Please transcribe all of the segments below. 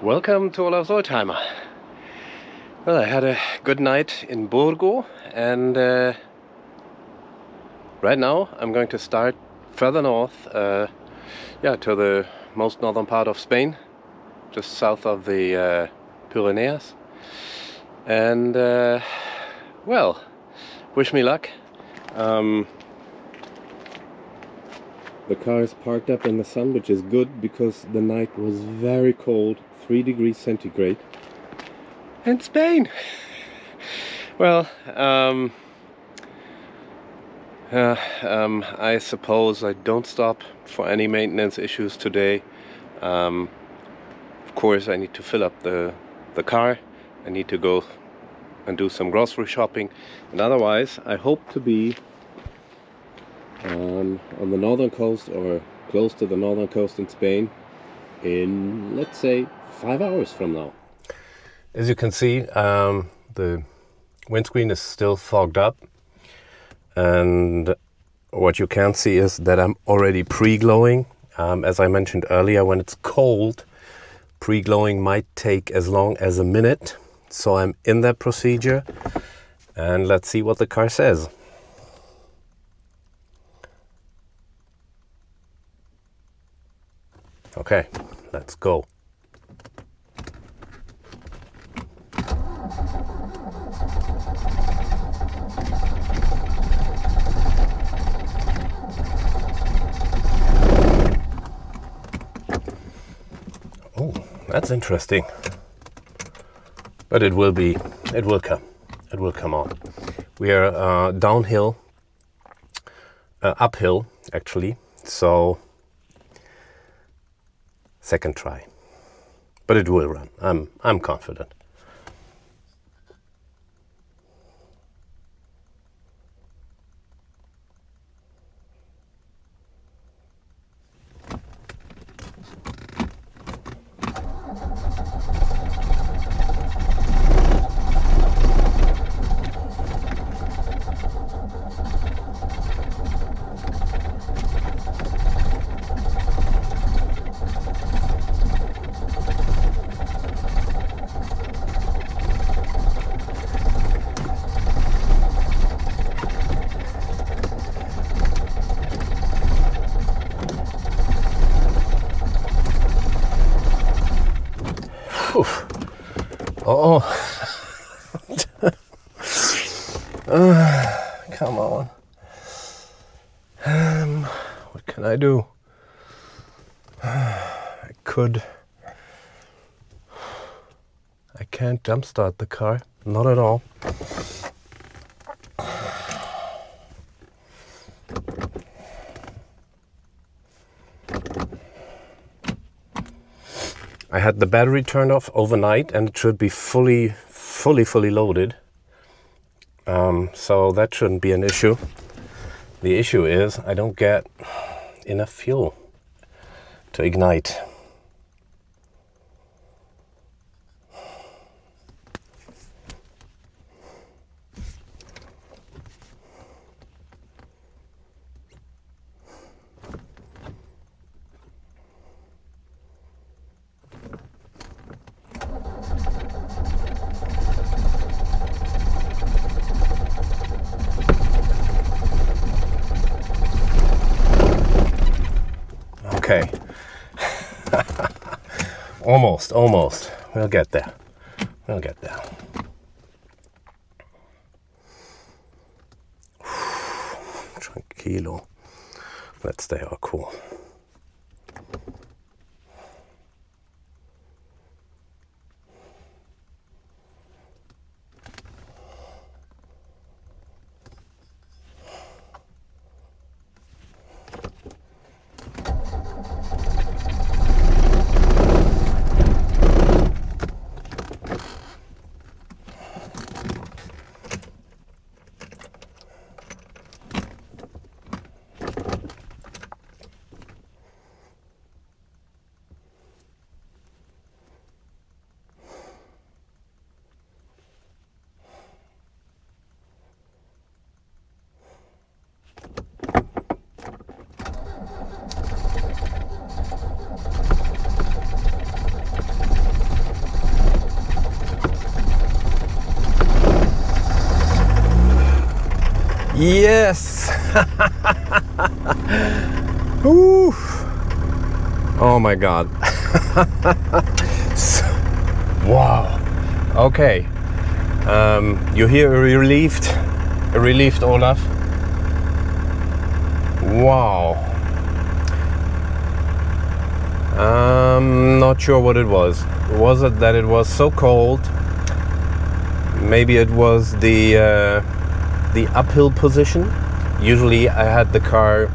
Welcome to Olaf's Oldtimer. Well, I had a good night in Burgos, and right now I'm going to start further north, to the most northern part of Spain, just south of the Pyrenees. And well, wish me luck. The car is parked up in the sun, which is good because the night was very cold, 3 degrees centigrade. In Spain! Well, I suppose I don't stop for any maintenance issues today. Of course, I need to fill up the car. I need to go and do some grocery shopping. And otherwise, I hope to be on the northern coast or close to the northern coast in Spain in, let's say, 5 hours from now. As you can see, the windscreen is still fogged up, and what you can see is that I'm already pre-glowing. As I mentioned earlier, when it's cold, pre-glowing might take as long as a minute, so I'm in that procedure, and let's see what the car says. Okay, let's go. Oh, that's interesting. But it will come on. We are uphill actually, so second try. But it will run. I'm confident. Oh, come on. What can I do? I can't jump start the car, not at all. I had the battery turned off overnight and it should be fully loaded. So that shouldn't be an issue. The issue is I don't get enough fuel to ignite. Okay. Almost. We'll get there. Tranquilo. Let's stay all cool. Yes! Ooh. Oh my god. Wow. Okay. You hear a relieved Olaf? Wow. I'm not sure what it was. Was it that it was so cold? Maybe it was the uphill position. Usually I had the car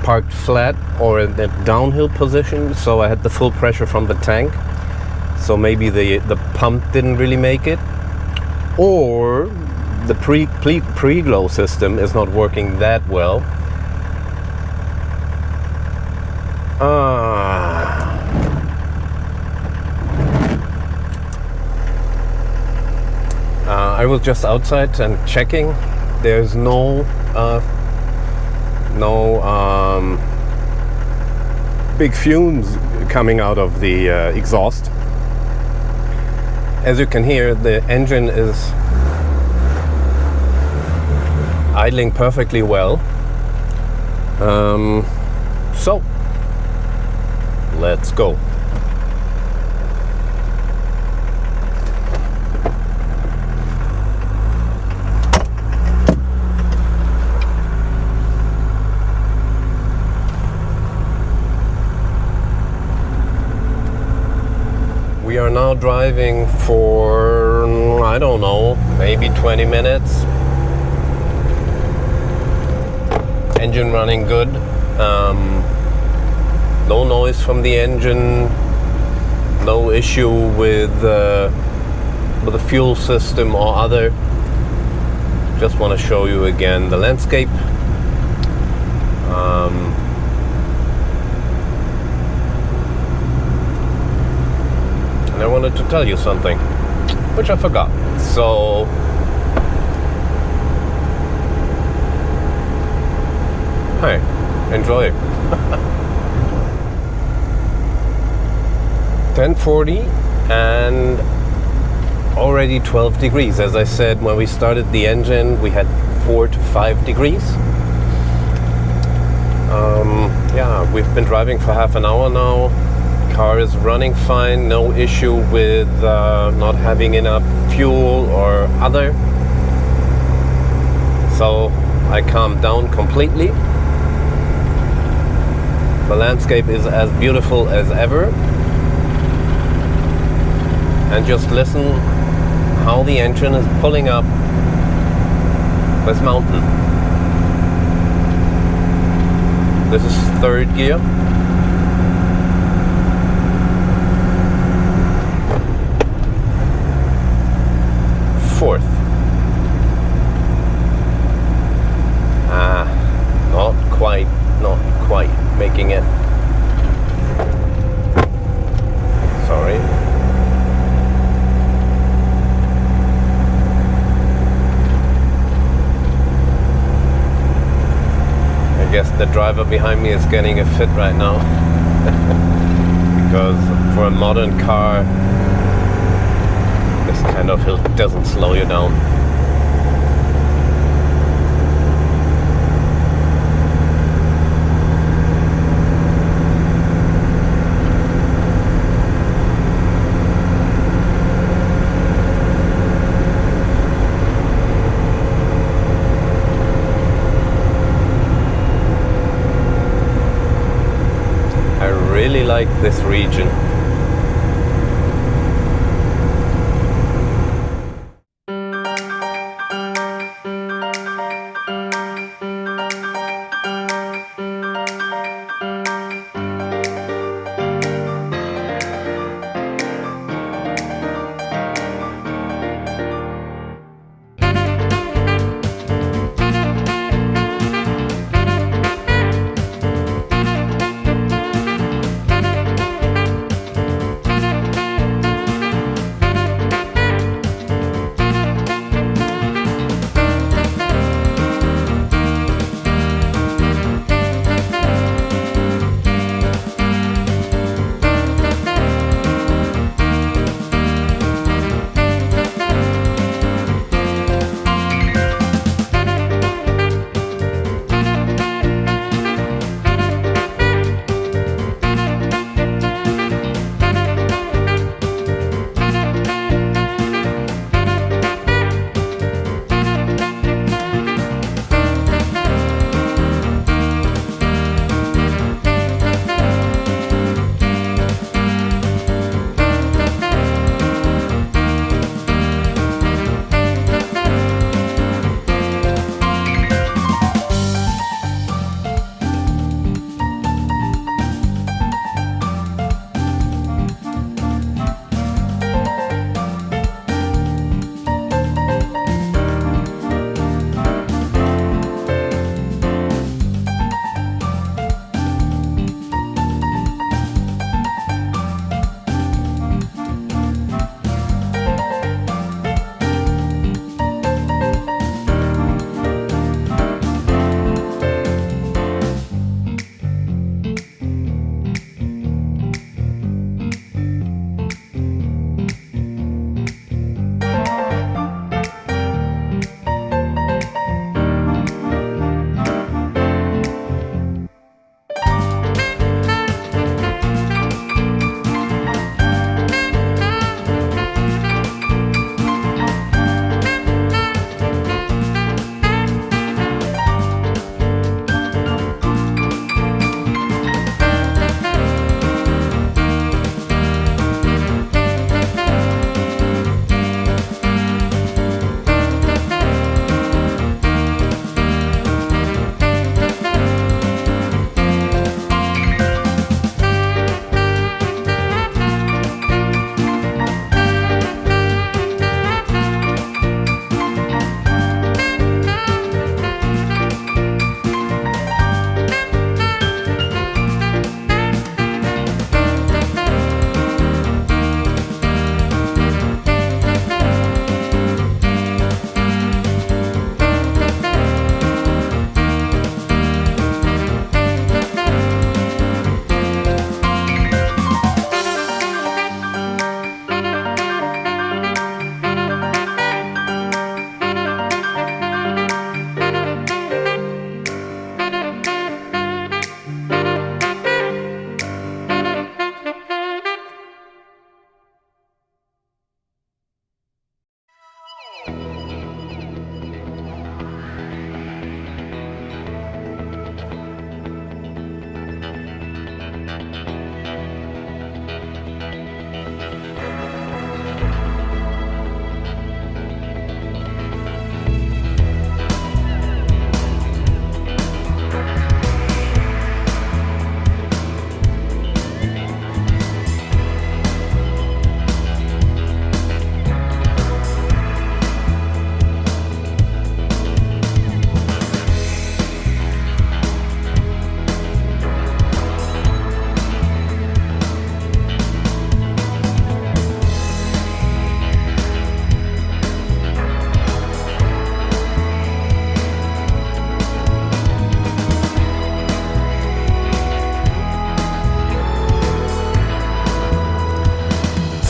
parked flat or in the downhill position, so I had the full pressure from the tank. So maybe the pump didn't really make it, or the pre-glow system is not working that well. I was just outside and checking. There's no big fumes coming out of the exhaust. As you can hear, the engine is idling perfectly well. So let's go. We are now driving for, I don't know, maybe 20 minutes. Engine running good. No noise from the engine. No issue with the fuel system or other. Just want to show you again the landscape. And I wanted to tell you something, which I forgot. So, hey, enjoy. 10:40 and already 12 degrees. As I said, when we started the engine, we had 4 to 5 degrees. Yeah, we've been driving for half an hour now. Car is running fine, no issue with not having enough fuel or other. So I calmed down completely. The landscape is as beautiful as ever. And just listen how the engine is pulling up this mountain. This is third gear. Fourth. Not quite making it. Sorry. I guess the driver behind me is getting a fit right now. Because for a modern car, this kind of hill doesn't slow you down. I really like this region.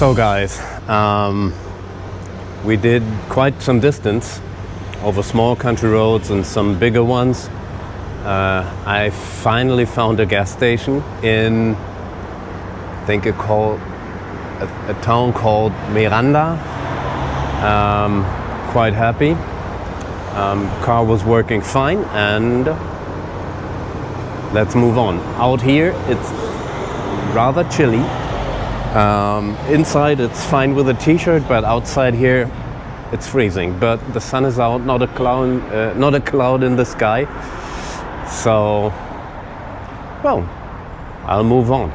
So guys, we did quite some distance over small country roads and some bigger ones. I finally found a gas station in, I think it called a town called Miranda. Quite happy. Car was working fine, and let's move on. Out here it's rather chilly. Inside it's fine with a t-shirt, but outside here it's freezing. But the sun is out, not a cloud in the sky. So, well, I'll move on.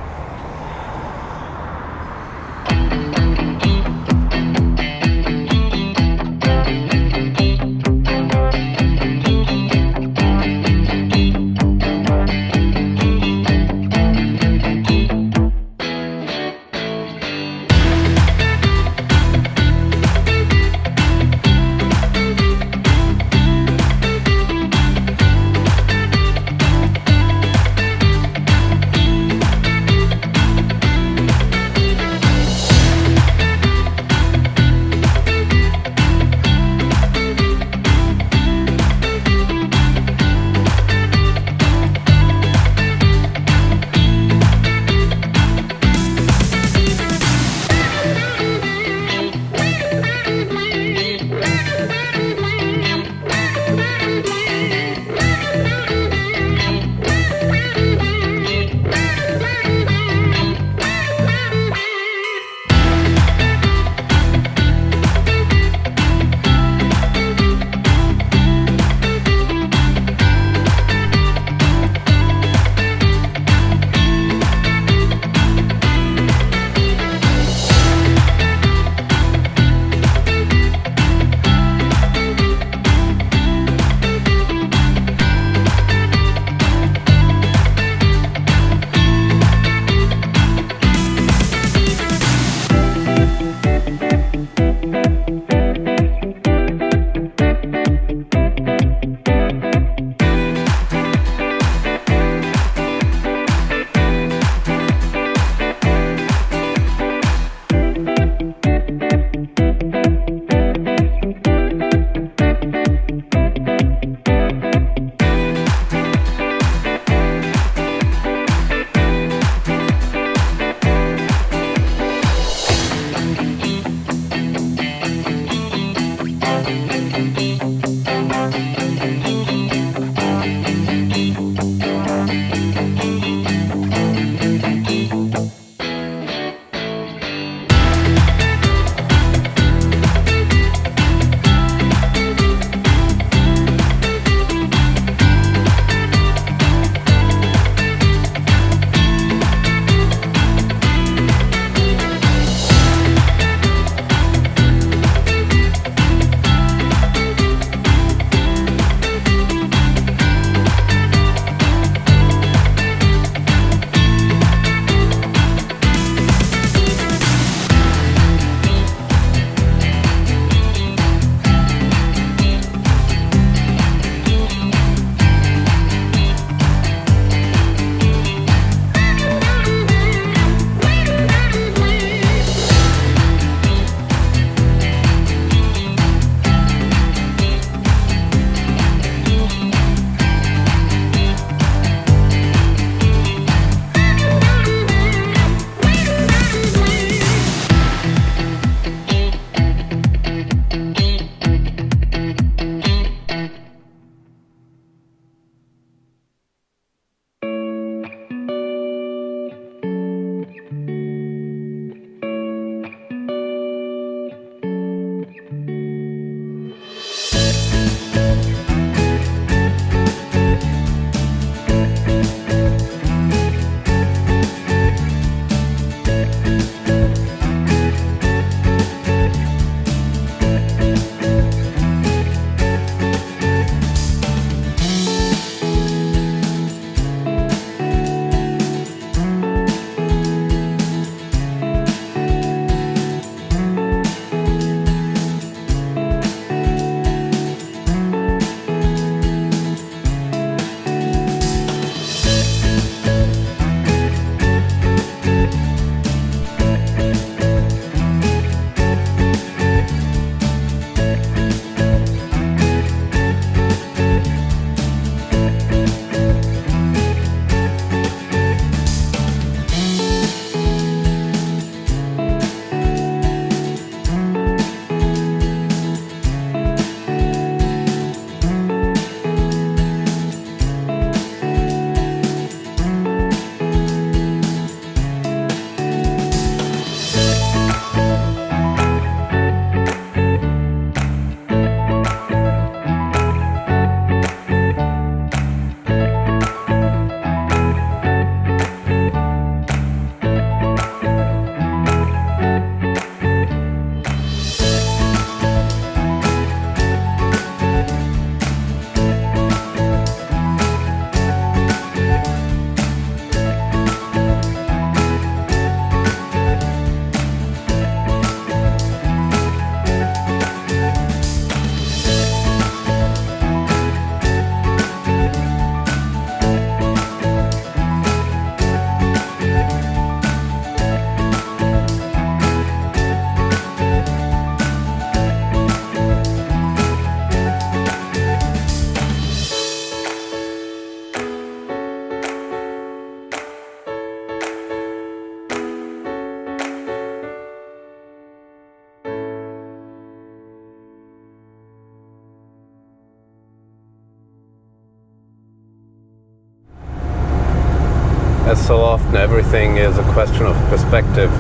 as so often, everything is a question of perspective.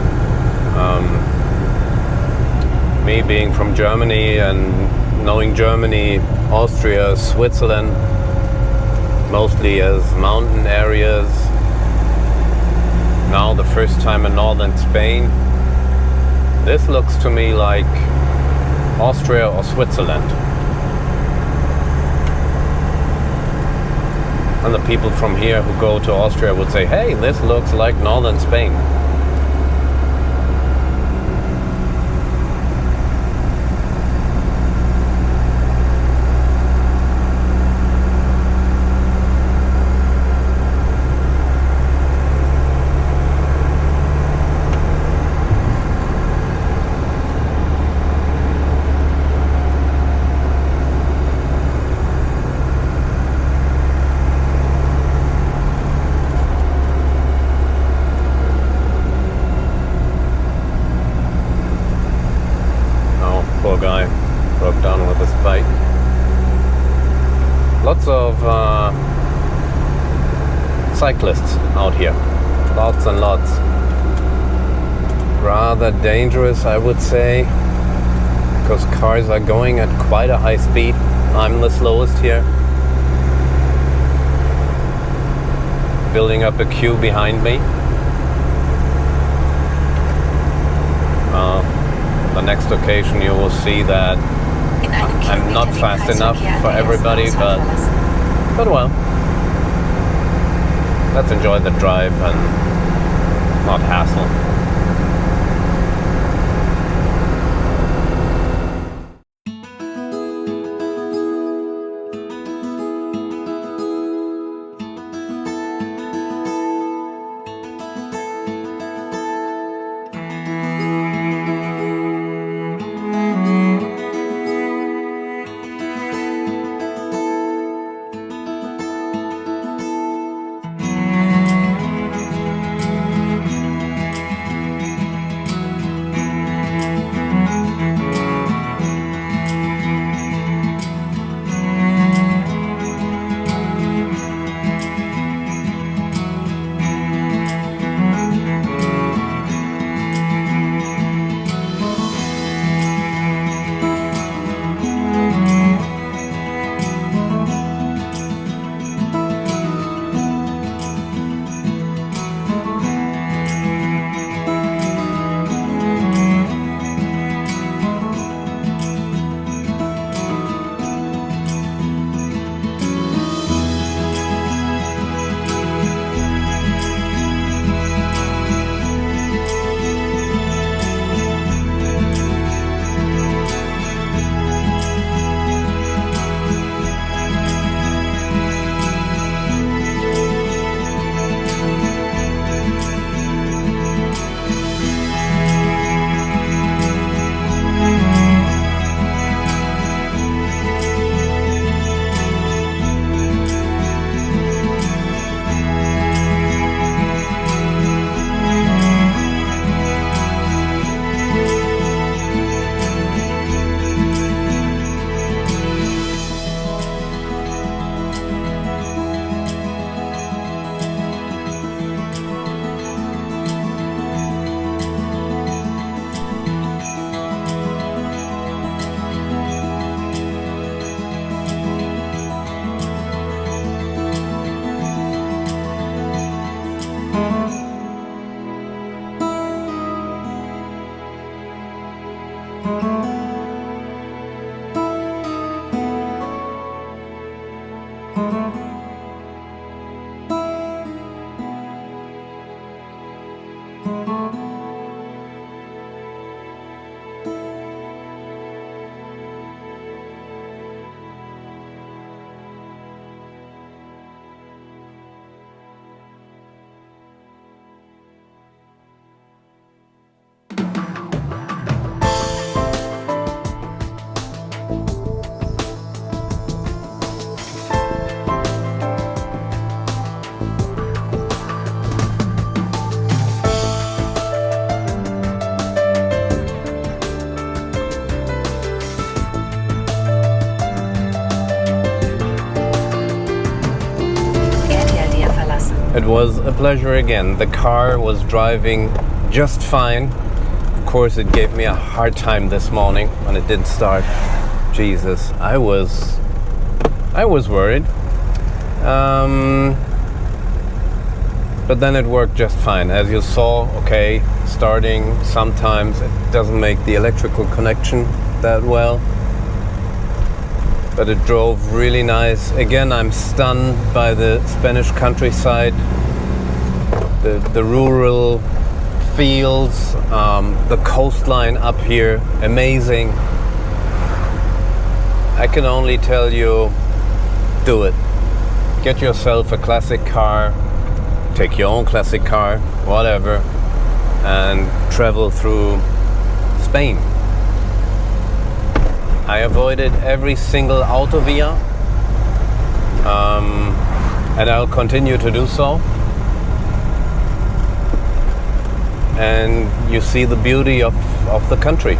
Me being from Germany and knowing Germany, Austria, Switzerland, mostly as mountain areas. Now the first time in northern Spain. This looks to me like Austria or Switzerland. And the people from here who go to Austria would say, hey, this looks like northern Spain. Guy broke down with his bike. Lots of cyclists out here. Lots and lots. Rather dangerous, I would say, because cars are going at quite a high speed. I'm the slowest here. Building up a queue behind me. The next occasion you will see that I'm not fast enough for everybody, but well, let's enjoy the drive and not hassle. It was a pleasure again. The car was driving just fine. Of course, it gave me a hard time this morning when it didn't start. Jesus, I was worried. But then it worked just fine. As you saw, okay, starting, sometimes it doesn't make the electrical connection that well. But it drove really nice. Again, I'm stunned by the Spanish countryside, the rural fields, the coastline up here, amazing. I can only tell you, do it. Get yourself a classic car, take your own classic car, whatever, and travel through Spain. I avoided every single autovia, and I'll continue to do so. And you see the beauty of the country.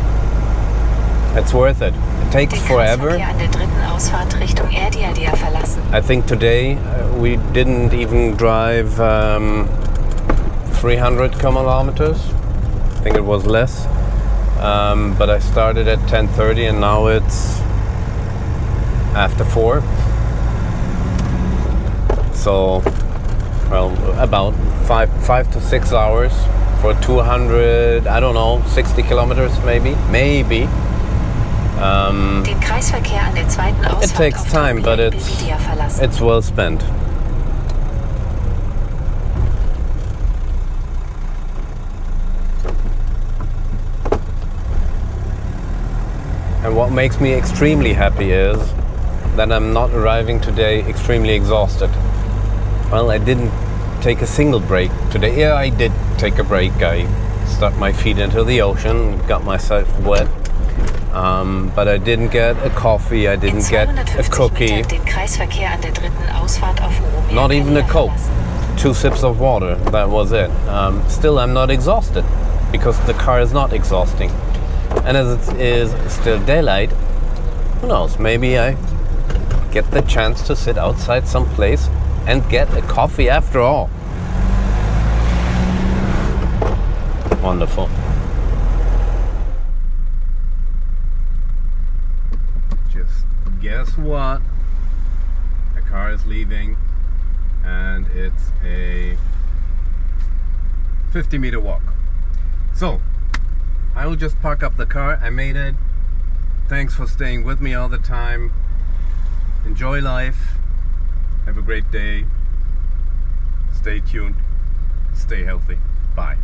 It's worth it. It takes forever. I think today we didn't even drive 300 kilometers. I think it was less. But I started at 10:30 and now it's after 4. So, well, about 5 to 6 hours for 200, I don't know, 60 kilometers maybe. It takes time, but it's well spent. And what makes me extremely happy is that I'm not arriving today extremely exhausted. Well, I didn't take a single break today. Yeah, I did take a break. I stuck my feet into the ocean, got myself wet. But I didn't get a coffee, I didn't get a cookie, not even a Coke. 2 sips of water, that was it. Still, I'm not exhausted because the car is not exhausting. And as it is still daylight, who knows, maybe I get the chance to sit outside someplace and get a coffee after all. Wonderful. Just guess what? The car is leaving and it's a 50-meter walk. So, I will just park up the car. I made it. Thanks for staying with me all the time. Enjoy life. Have a great day. Stay tuned. Stay healthy. Bye.